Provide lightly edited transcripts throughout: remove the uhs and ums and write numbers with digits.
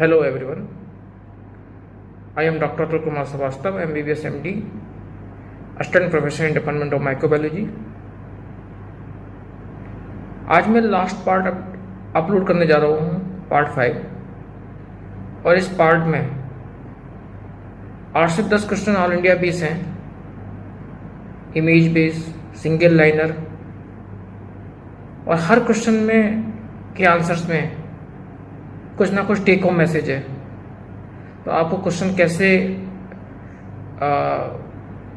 Hello everyone, I am Dr. Atul Kumar Savastav, MBBS MD, Assistant Professor in Department of Microbiology। आज मैं last part upload करने जा रहा हूँ, part 5, और इस पार्ट में 8 से 10 क्वेश्चन ऑल इंडिया बेस हैं, इमेज बेस, सिंगल लाइनर, और हर क्वेश्चन में के आंसर्स में कुछ ना कुछ टेक होम मैसेज है। तो आपको क्वेश्चन कैसे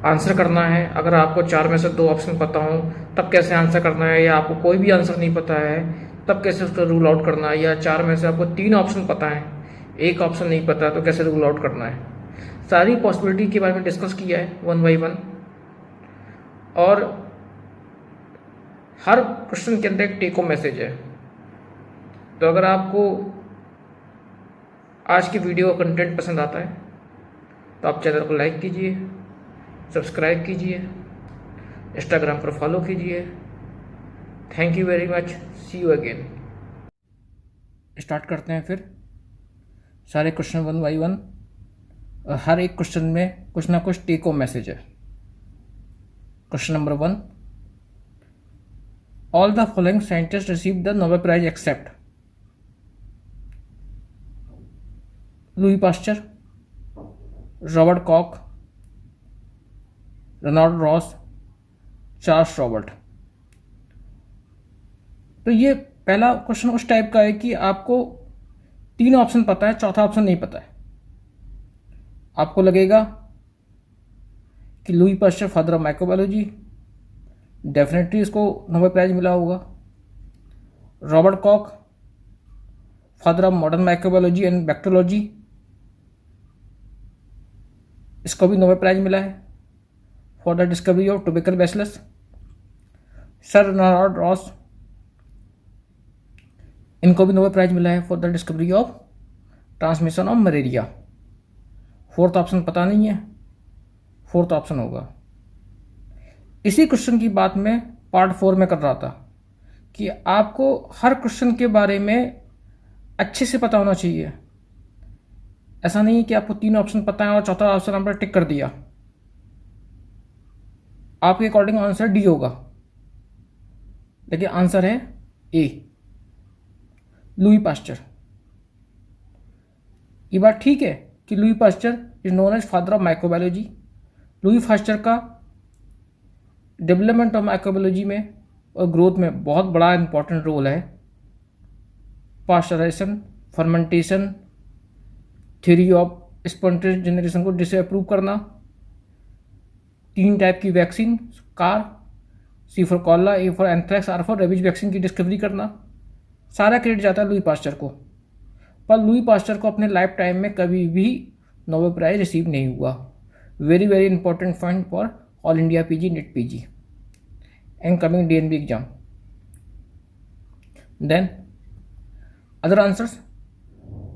आंसर करना है, अगर आपको 4 में से 2 ऑप्शन पता हो तब कैसे आंसर करना है, या आपको कोई भी आंसर नहीं पता है तब कैसे उसको रूल आउट करना है, या 4 में से आपको 3 ऑप्शन पता है, 1 ऑप्शन नहीं पता है तो कैसे रूल आउट करना है। सारी पॉसिबिलिटी के बारे में डिस्कस किया है 1 बाई 1, और हर क्वेश्चन के अंदर एक टेक होम मैसेज है। तो अगर आपको आज की वीडियो का कंटेंट पसंद आता है तो आप चैनल को लाइक कीजिए, सब्सक्राइब कीजिए, इंस्टाग्राम पर फॉलो कीजिए। Thank you very much, see you again. Start करते हैं फिर सारे क्वेश्चन 1 बाई 1। हर एक क्वेश्चन में कुछ ना कुछ टेक होम मैसेज है। Question number 1, all the following scientist receive the Nobel prize except Louis Pasteur, Robert Koch, Ronald Ross, Charles Robert. तो ये पहला क्वेश्चन उस टाइप का है कि आपको 3 ऑप्शन पता है, चौथा ऑप्शन नहीं पता है। आपको लगेगा कि Louis Pasteur father of microbiology, definitely इसको नोबेल प्राइज मिला होगा। Robert Koch father of modern microbiology and bacteriology, इसको भी नोबेल प्राइज मिला है for the discovery of tubercle bacillus. Sir Ronald Ross, इनको भी नोबेल प्राइज मिला है for the discovery of transmission of malaria. 4th option पता नहीं है, 4th ऑप्शन होगा। इसी क्वेश्चन की बात मैं पार्ट 4 में कर रहा था कि आपको हर क्वेश्चन के बारे में अच्छे से पता होना चाहिए। ऐसा नहीं है कि आपको 3 ऑप्शन पता है और चौथा ऑप्शन आपने टिक कर दिया। आपके अकॉर्डिंग आंसर डी होगा, लेकिन आंसर है ए, लुई पास्चर। ये बात ठीक है कि Louis Pasteur is known as father of microbiology. Louis Pasteur का डेवलपमेंट ऑफ माइक्रोबायोलॉजी में और ग्रोथ में बहुत बड़ा इंपॉर्टेंट रोल है। Pasteurisation, fermentation, theory of spontaneous generation को डिसअप्रूव करना, 3 टाइप की वैक्सीन, कार, C for cholera, A for anthrax, R for rabies vaccine की डिस्कवरी करना, सारा क्रेडिट जाता है लुई पास्चर को। पर लुई पास्चर को अपने लाइफ टाइम में कभी भी नोबेल प्राइज रिसीव नहीं हुआ। Very very important point for all India PG, NET PG and coming DNB exam. Then other answers,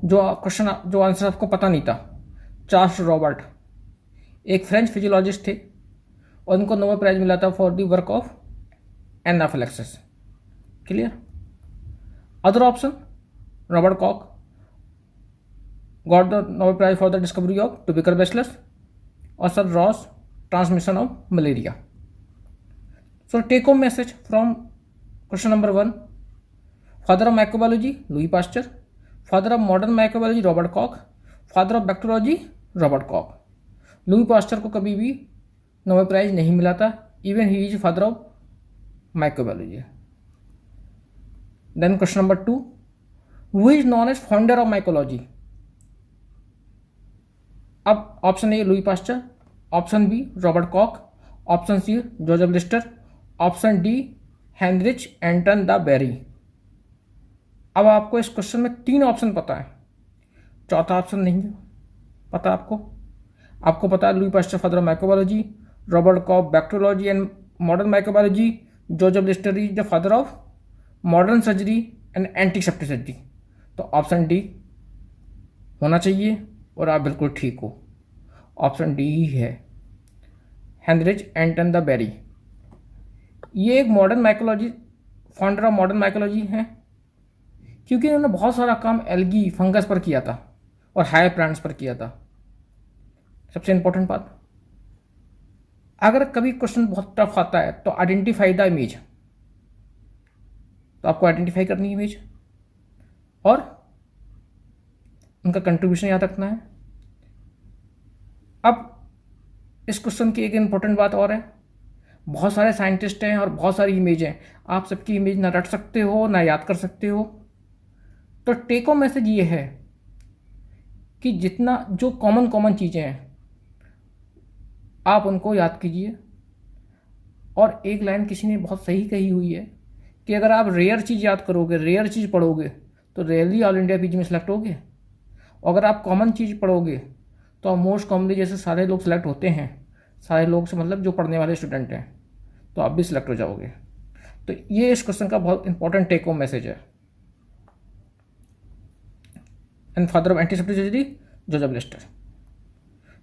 जो आंसर आपको पता नहीं था। चार्ल्स रॉबर्ट एक फ्रेंच फिजियोलॉजिस्ट थे और उनको नोबेल प्राइज मिला था for the work of anaphylaxis. Clear. Other option, Robert Koch got the Nobel prize for the discovery of tubercle bacillus, और sir Ross transmission of malaria. So take home message from question number 1, father of microbiology Louis Pasteur, father of modern microbiology Robert Koch, father of bacteriology Robert Koch. Louis Pasteur को कभी भी Nobel prize नहीं मिला था, even he is father of microbiology. Then question number 2, who is known as founder of mycology. अब option A Louis Pasteur, option B Robert Koch, option C Joseph Lister, option D Heinrich Anton de Bary. अब आपको इस question में 3 option पता है, चौथा option नहीं पता आपको पता है Louis Pasteur father of microbiology, Robert Kock bacteriology and modern microbiology, Joseph Lister is the father of modern surgery and antiseptic surgery. तो ऑप्शन डी होना चाहिए और आप बिल्कुल ठीक हो, ऑप्शन डी ही है, हेनरिच एंटन द बेरी। ये एक modern mycology, founder of modern mycology हैं, क्योंकि उन्होंने बहुत सारा काम एल्गी फंगस पर किया था। और हायर प्लांट्स पर किया था। सबसे इंपॉर्टेंट बात, अगर कभी क्वेश्चन बहुत टफ आता है तो आइडेंटिफाई द इमेज, तो आपको आइडेंटिफाई करनी है इमेज और उनका कंट्रीब्यूशन याद रखना है। अब इस क्वेश्चन की एक इंपॉर्टेंट बात और है, बहुत सारे साइंटिस्ट हैं और बहुत सारी इमेज हैं, आप सबकी इमेज ना रट सकते हो ना याद कर सकते हो। तो टेक होम मैसेज ये है कि जितना जो कॉमन चीज़ें हैं आप उनको याद कीजिए। और एक लाइन किसी ने बहुत सही कही हुई है कि अगर आप रेयर चीज़ याद करोगे, रेयर चीज़ पढ़ोगे तो रेयरली ऑल इंडिया पीजी में सेलेक्ट होगे। और अगर आप कॉमन चीज़ पढ़ोगे तो मोस्ट कॉमनली जैसे सारे लोग सेलेक्ट होते हैं, सारे लोग से मतलब जो पढ़ने वाले स्टूडेंट हैं, तो आप भी सिलेक्ट हो जाओगे। तो ये इस क्वेश्चन का बहुत इंपॉर्टेंट टेक होम मैसेज है। And father of antiseptic surgery Joseph Lister.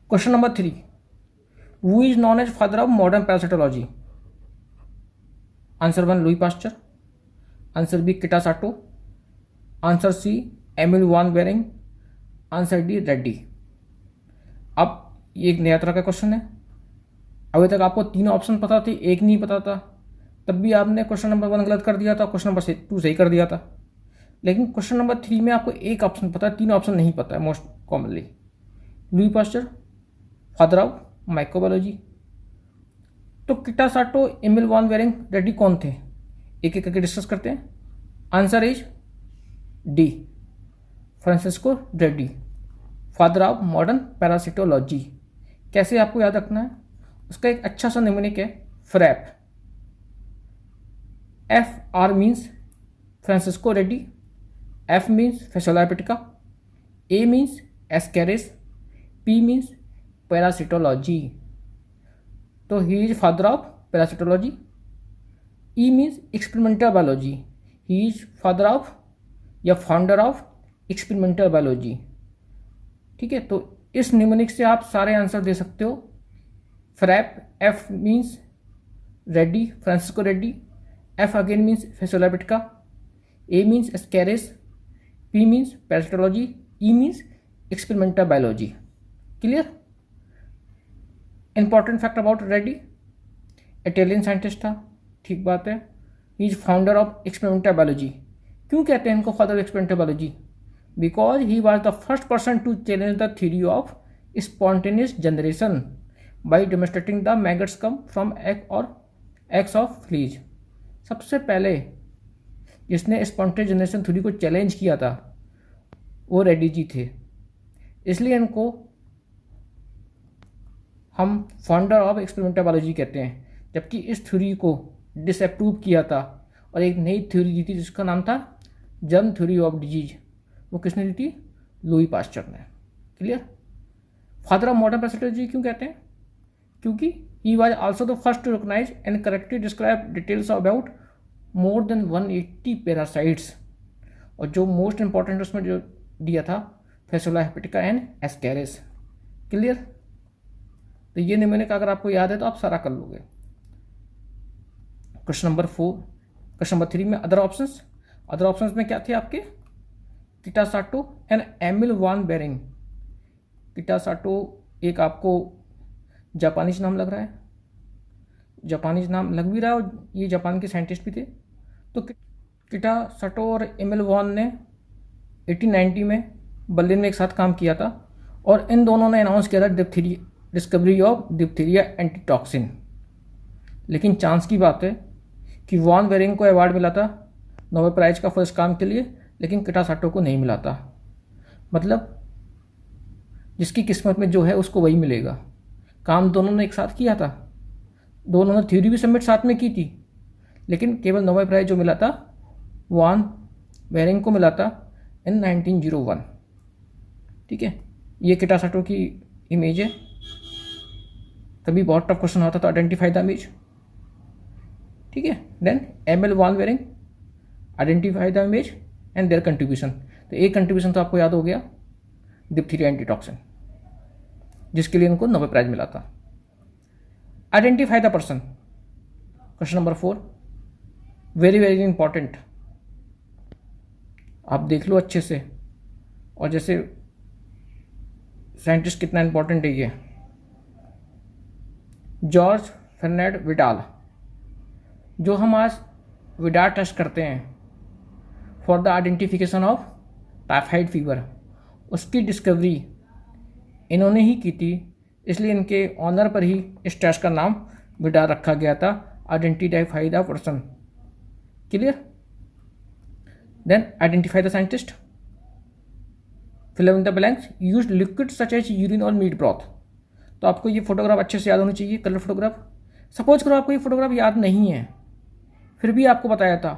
Question number 3, who is known as father of modern parasitology? Answer 1 Louis Pasteur, answer B Kitasato, answer C Emil von Behring, answer D Redi. अब ये एक नया तरह का question है, अभी तक आपको 3 ऑप्शन पता थे, एक नहीं पता था, तब भी आपने क्वेश्चन नंबर 1 गलत कर दिया था, क्वेश्चन नंबर 2 सही कर दिया था। लेकिन क्वेश्चन नंबर 3 में आपको एक ऑप्शन पता है, 3 ऑप्शन नहीं पता है most commonly. Louis Pasteur father of microbiology. तो किटासाटो, एमिल वान बेरिंग, रेड्डी कौन थे, एक एक करके डिस्कस करते हैं। Answer is D, Francisco Reddy, father of modern parasitology. कैसे आपको याद रखना है, उसका एक अच्छा सा निमोनिक है FRAP. F R means Francesco Redi, F means Fasciola hepatica, A means Ascaris, P means parasitology. तो he is father of parasitology. E means experimental biology, he is father of या फाउंडर ऑफ एक्सपेरिमेंटल बायोलॉजी। ठीक है, तो इस mnemonic से आप सारे answer दे सकते हो। FRAP, F means Redi, Francesco Redi, F again means Fasciola hepatica, A means Ascaris, P means parasitology, E means experimental biology. Clear. Important fact about Redi, Italian scientist था, ठीक बात है। He is founder of experimental biology. क्यों कहते हैं इनको father of experimental biology? Because he was the first person to challenge the theory of spontaneous generation by demonstrating the maggots come from egg और eggs of fleas. सबसे पहले जिसने spontaneous generation theory को challenge किया था वो रेड्डी जी थे, इसलिए इनको हम फाउंडर ऑफ एक्सपेरिमेंटल बायोलॉजी कहते हैं। जबकि इस थ्योरी को डिसअप्रूव किया था और एक नई थ्योरी दी थी जिसका नाम था जर्म थ्योरी ऑफ डिजीज, वो किसने दी थी? लुई पास्चर ने। Clear. Father of modern parasitology क्यों कहते हैं? क्योंकि he was also the first to recognise and correctly describe details about more than 180 parasites. और जो मोस्ट इंपॉर्टेंट उसमें जो दिया था Fasciola hepatica and Ascaris. Clear. तो ये निमोनिक अगर आपको याद है तो आप सारा कर लोगे। क्वेश्चन नंबर 4, क्वेश्चन नंबर 3 में अदर ऑप्शंस। अदर ऑप्शंस में क्या थे आपके? किटासाटो एंड एमिल वान बेरिंग। किटासाटो एक आपको जापानीज नाम लग रहा है, जापानीज नाम लग भी रहा है और ये जापान के साइंटिस्ट भी थे। तो किटासाटो और एमिल वान ने 1890 में बर्लिन में एक साथ काम किया था और इन दोनों ने अनाउंस किया था डिस्कवरी ऑफ डिप्थीरिया एंटीटॉक्सिन। लेकिन चांस की बात है कि वान बेरिंग को अवार्ड मिला था नोबेल प्राइज का फर्स्ट काम के लिए, लेकिन किटासाटो को नहीं मिला था। मतलब जिसकी किस्मत में जो है उसको वही मिलेगा। काम दोनों ने एक साथ किया था, दोनों ने थ्योरी भी सबमिट साथ में की थी, लेकिन केवल नोबेल प्राइज जो मिला था वान बेरिंग को मिला था इन 1901। ठीक है, ये किटासाटो की इमेज है। तभी बहुत टफ क्वेश्चन होता था, आइडेंटिफाई द इमेज। ठीक है, then Emil von Behring, identify the image and their contribution. तो एक कंट्रीब्यूशन तो आपको याद हो गया, डिप्थीरिया एंटीटॉक्सिन, जिसके लिए उनको नोबेल प्राइज मिला था। Identify the person, question number 4, very very important. आप देख लो अच्छे से, और जैसे साइंटिस्ट कितना इंपॉर्टेंट है ये। जॉर्ज फर्नैंड विडाल, जो हम आज विडाल टेस्ट करते हैं for the identification of typhoid fever, उसकी डिस्कवरी इन्होंने ही की थी, इसलिए इनके ऑनर पर ही इस टेस्ट का नाम विडाल रखा गया था, identify the person. Clear? Then identify the scientist, fill in the blanks, use liquid such as urine और मीट ब्रॉथ। तो आपको ये फोटोग्राफ अच्छे से याद होनी चाहिए, कलर फोटोग्राफ। सपोज करो आपको ये फोटोग्राफ याद नहीं है, फिर भी आपको बताया था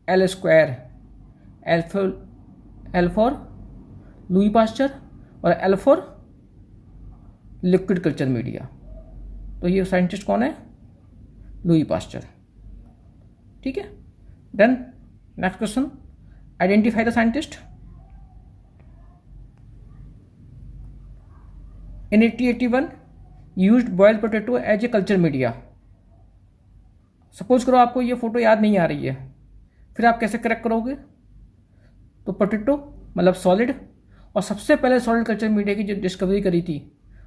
L square, L for Louis Pasteur और L for liquid culture media. तो ये साइंटिस्ट कौन है? Louis Pasteur. ठीक है। Then next question, identify the scientist. In 1881 used boiled potato as a culture media। Suppose करो आपको ये फोटो याद नहीं आ रही है, फिर आप कैसे करेक्ट करोगे? तो पोटैटो मतलब सॉलिड, और सबसे पहले सॉलिड कल्चर मीडिया की जो डिस्कवरी करी थी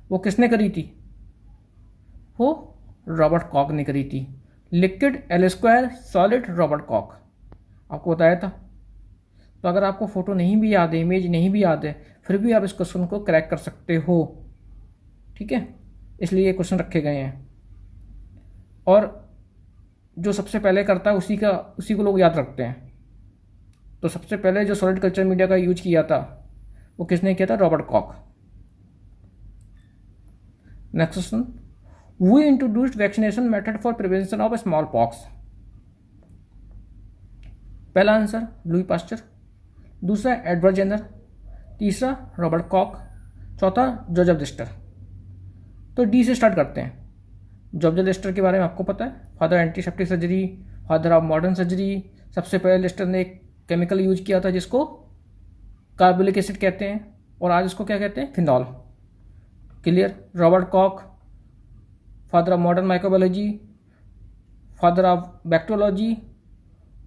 वो किसने करी थी? वो रॉबर्ट कॉक ने करी थी। Liquid, L square, solid, Robert Kock, आपको बताया था। तो अगर आपको फोटो नहीं भी याद है, इमेज नहीं भी याद है, फिर भी आप इस क्वेश्चन को क्रैक कर सकते हो। ठीक है, इसलिए ये क्वेश्चन रखे गए हैं। और जो सबसे पहले करता है उसी को लोग याद रखते हैं। तो सबसे पहले जो सॉलिड कल्चर मीडिया का यूज किया था वो किसने किया था? Robert Kock. Next question, who introduced vaccination method for prevention of small pox. पहला आंसर लुई पास्चर, दूसरा एडवर्ड जेनर, तीसरा रॉबर्ट कॉक, चौथा जोसेफ लिस्टर। तो डी से स्टार्ट करते हैं। जोसेफ लिस्टर के बारे में आपको पता है, father antiseptic surgery, father of modern surgery. सबसे पहले लिस्टर ने एक केमिकल यूज किया था जिसको कार्बोलिक एसिड कहते हैं, और आज इसको क्या कहते हैं? Phenol. Clear? Robert Koch father of modern microbiology, father of bacteriology,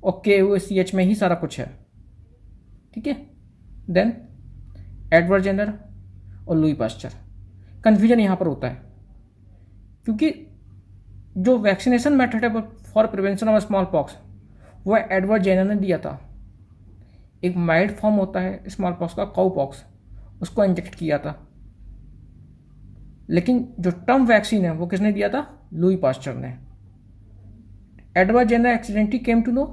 और KOCH में ही सारा कुछ है। ठीक है। देन एडवर्ड जेनर और लुई पास्चर। कन्फ्यूजन यहाँ पर होता है क्योंकि जो वैक्सीनेशन मेथड है for prevention of small pox वो एडवर्ड जेनर ने दिया था। एक माइल्ड फॉर्म होता है स्मॉल पॉक्स का, काउ पॉक्स, उसको इंजेक्ट किया था। लेकिन जो टर्म वैक्सीन है वो किसने दिया था? लुई पास्चर ने। Edward Jenner accidentally came to know,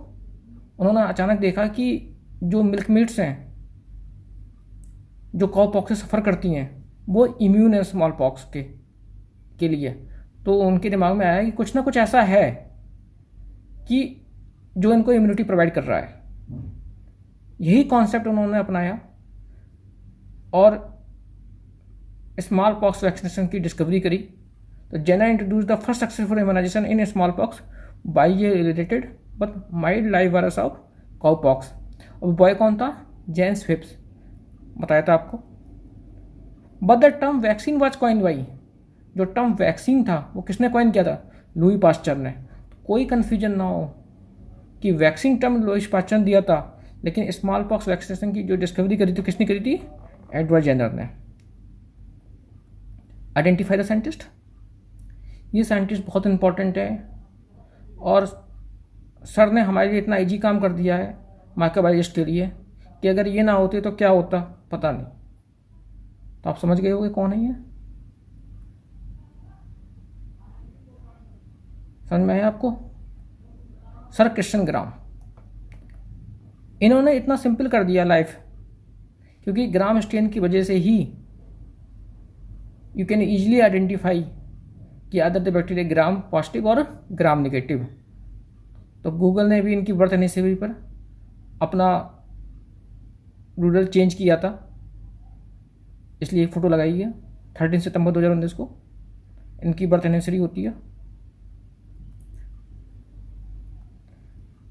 उन्होंने अचानक देखा कि जो मिल्क मीट्स हैं जो काउ पॉक्स से सफ़र करती हैं वो इम्यून है स्मॉल पॉक्स के लिए। तो उनके दिमाग में आया कि कुछ ना कुछ ऐसा है कि जो इनको इम्यूनिटी प्रोवाइड कर रहा है। यही कॉन्सेप्ट उन्होंने अपनाया और स्मॉल पॉक्स वैक्सीनेशन की डिस्कवरी करी। तो Jenner introduce the first successful immunisation in smallpox by a related but mild live virus of cowpox. और बॉय कौन था? जेम्स फिप्स, बताया था आपको। But the term vaccine was coined by, जो टर्म वैक्सीन था वो किसने कॉइन किया था? लुई पास्चर ने। कोई कन्फ्यूजन ना हो कि वैक्सीन टर्म लुई पास्चर ने दिया था, लेकिन स्मॉल पॉक्स वैक्सीनेशन की जो डिस्कवरी करी थी किसने करी थी? एडवर्ड जेनर ने। Identify the scientist. ये साइंटिस्ट बहुत इंपॉर्टेंट है और सर ने हमारे लिए इतना ईजी काम कर दिया है माइक्रोबायोलॉजिस्ट के लिए कि अगर ये ना होते तो क्या होता पता नहीं। तो आप समझ गए होंगे कौन है ये? समझ में आया आपको? सर क्रिश्चियन ग्राम। इन्होंने इतना सिंपल कर दिया लाइफ क्योंकि ग्राम स्टेन की वजह से ही यू कैन ईजिली आइडेंटिफाई कि other the bacteria gram positive और ग्राम नेगेटिव। तो गूगल ने भी इनकी बर्थ एनिवर्सरी पर अपना डूडल चेंज किया था, इसलिए एक फ़ोटो लगाई है। 13 सितंबर 2019 को इनकी बर्थ एनिवर्सरी होती है।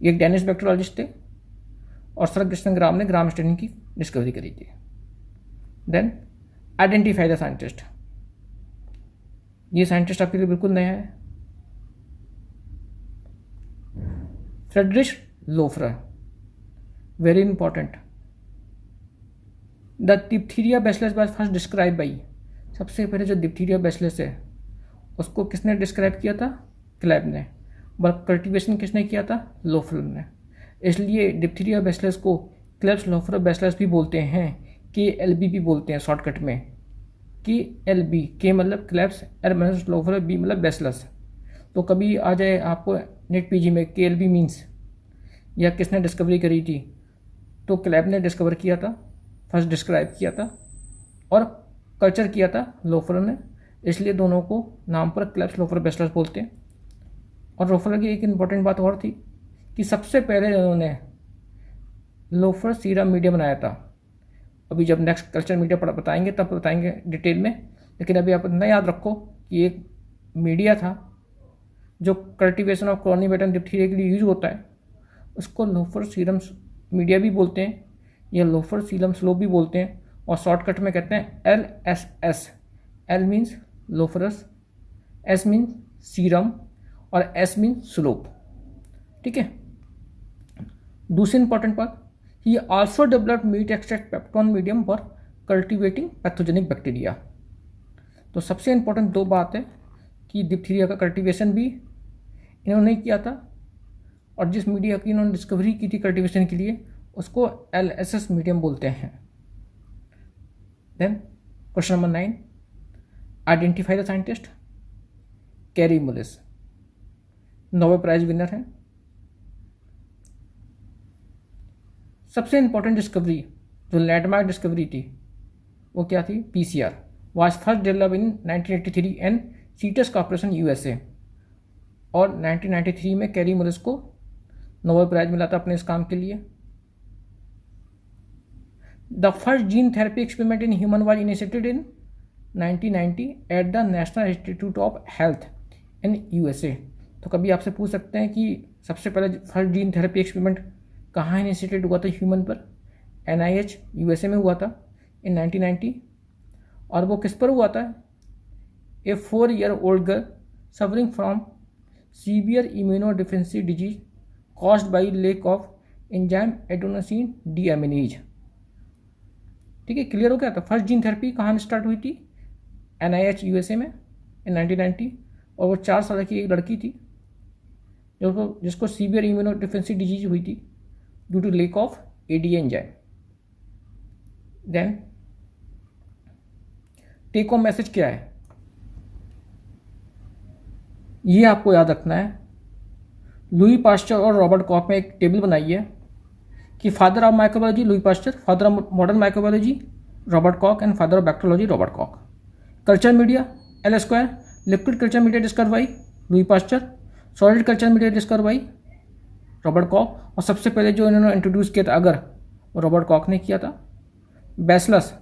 एक डेनिश बैक्टीरियोलॉजिस्ट थे और सर क्रिश्चियन ग्राम ने ग्राम स्टेनिंग की डिस्कवरी करी थी। Then identify the scientist. ये साइंटिस्ट आपके लिए बिल्कुल नया है। Friedrich Loeffler, very important. The diphtheria bacillus was first describe by, सबसे पहले जो डिप्थीरिया बैसिलस है उसको किसने डिस्क्राइब किया था? क्लेब ने। बट कल्टीवेशन किसने किया था? लोफरर ने। इसलिए डिप्थीरिया बैसिलस को क्लेब्स लोफरर बैसिलस भी बोलते हैं, KLB भी बोलते हैं शॉर्टकट में। KLB, के मतलब क्लेब्स, L मतलब लोफरर, B मतलब बैसिलस। तो कभी आ जाए आपको नेट PG में KLB मीन्स या किसने डिस्कवरी करी थी, तो क्लेब ने डिस्कवर किया था, फर्स्ट डिस्क्राइब किया था, और कल्चर किया था लोफरर ने। इसलिए दोनों को नाम पर क्लेब्स लोफरर बैसिलस बोलते हैं। और लोफरर की एक इम्पॉर्टेंट बात और थी कि सबसे पहले उन्होंने लोफरर सीरम मीडिया बनाया था। अभी जब नेक्स्ट कल्चर मीडिया बताएंगे तब बताएंगे डिटेल में, लेकिन अभी आप इतना याद रखो कि एक मीडिया था जो कल्टीवेशन ऑफ क्रॉनिबेटन डिप्थीरिया के लिए यूज होता है, उसको लोफरर सीरम मीडिया भी बोलते हैं या लोफरर सीरम स्लोप भी बोलते हैं, और शॉर्टकट में कहते हैं LSS। L means Loeffler's, S means serum और S मीन्स स्लोप। ठीक है। दूसरी इंपॉर्टेंट बात, he also developed meat extract peptone medium for cultivating pathogenic bacteria. तो सबसे इंपॉर्टेंट दो बात है कि डिप्थीरिया का कल्टीवेशन भी इन्होंने किया था, और जिस मीडिया की इन्होंने डिस्कवरी की थी कल्टीवेशन के लिए उसको LSS मीडियम बोलते हैं। Then question number 9, identify the scientist. Kary Mullis Nobel prize winner है। सबसे इंपॉर्टेंट डिस्कवरी जो लैंडमार्क डिस्कवरी थी वो क्या थी? PCR was first develop in 1983 and Cetus corporation USA, और 1993 में कैरी मुलिस को नोबेल प्राइज मिला था अपने इस काम के लिए। The first gene therapy experiment in human was initiated in 1990 at the national institute of health in USA। तो कभी आपसे पूछ सकते हैं कि सबसे पहले फर्स्ट जीन थेरेपी एक्सपेरिमेंट कहाँ इनिशिएटेड हुआ था ह्यूमन पर? NIH USA में हुआ था इन 1990, और वो किस पर हुआ था? A 4-year-old girl suffering from severe immunodeficiency disease caused by lack of enzyme adenosine deaminase. ठीक है, क्लियर हो गया? था फर्स्ट जीन थेरेपी कहाँ स्टार्ट हुई थी? NIH USA में इन 1990, और वो 4 साल की एक लड़की थी जिसको सीवियर इम्यूनोडिफिशियंसी डिजीज हुई थी due to lack of ADA enzyme. Then take home message क्या है ये आपको याद रखना है। लुई पास्चर और रॉबर्ट कॉक में एक टेबल बनाई है कि father of microbiology Louis Pasteur, father of modern microbiology Robert Koch, and father of bacteriology Robert Koch. Culture media L², liquid culture media discover by Louis Pasteur, solid culture media discover by Robert Koch, और सबसे पहले जो इन्होंने introduce किया था अगर वो Robert Kock ने किया था। Bacillus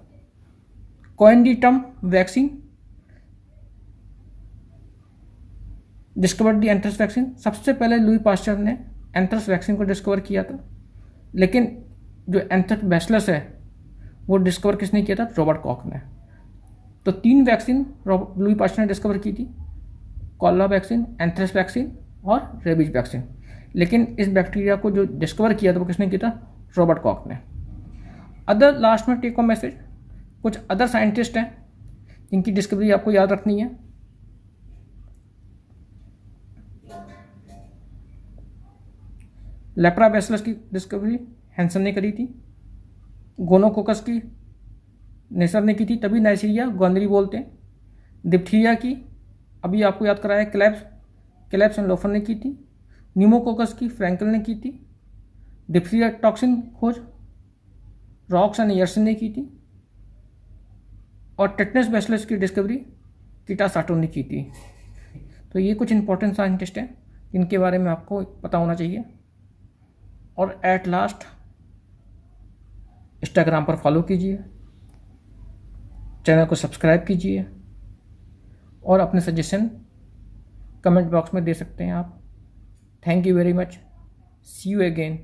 coin the term vaccine, discovered the anthrax vaccine. सबसे पहले लुई पास्चर ने एंथ्रेक्स वैक्सीन को डिस्कवर किया था, लेकिन जो एंथ्रेक्स बैसिलस है वो डिस्कवर किसने किया था? रॉबर्ट कॉक ने। तो 3 वैक्सीन लुई पास्चर ने डिस्कवर की थी, कॉलरा वैक्सीन, एंथ्रेक्स वैक्सीन और रेबीज वैक्सीन। लेकिन इस बैक्टीरिया को जो डिस्कवर किया था वो किसने किया था? रॉबर्ट कॉक ने। अदर लास्ट में टेक होम मैसेज, कुछ अदर साइंटिस्ट हैं जिनकी डिस्कवरी आपको याद रखनी है। लेप्राबैसिलस की डिस्कवरी हैंसन ने करी थी, गोनोकोकस की नेसर ने की थी, तभी नाइजीरिया गोंदरी बोलते हैं। डिप्थीरिया की अभी आपको याद कराया क्लेब्स एंड लोफर ने की थी। न्यूमोकोकस की फ्रैंकल ने की थी। डिप्थीरिया टॉक्सिन खोज रॉक्स एंड यर्सन ने की थी, और टेटनस बैसिलस की डिस्कवरी किटा साटो ने की थी। तो ये कुछ इंपॉर्टेंट साइंटिस्ट हैं जिनके बारे में आपको पता होना चाहिए। और एट लास्ट इंस्टाग्राम पर फॉलो कीजिए, चैनल को सब्सक्राइब कीजिए, और अपने सजेशन कमेंट बॉक्स में दे सकते हैं आप। Thank you very much, see you again.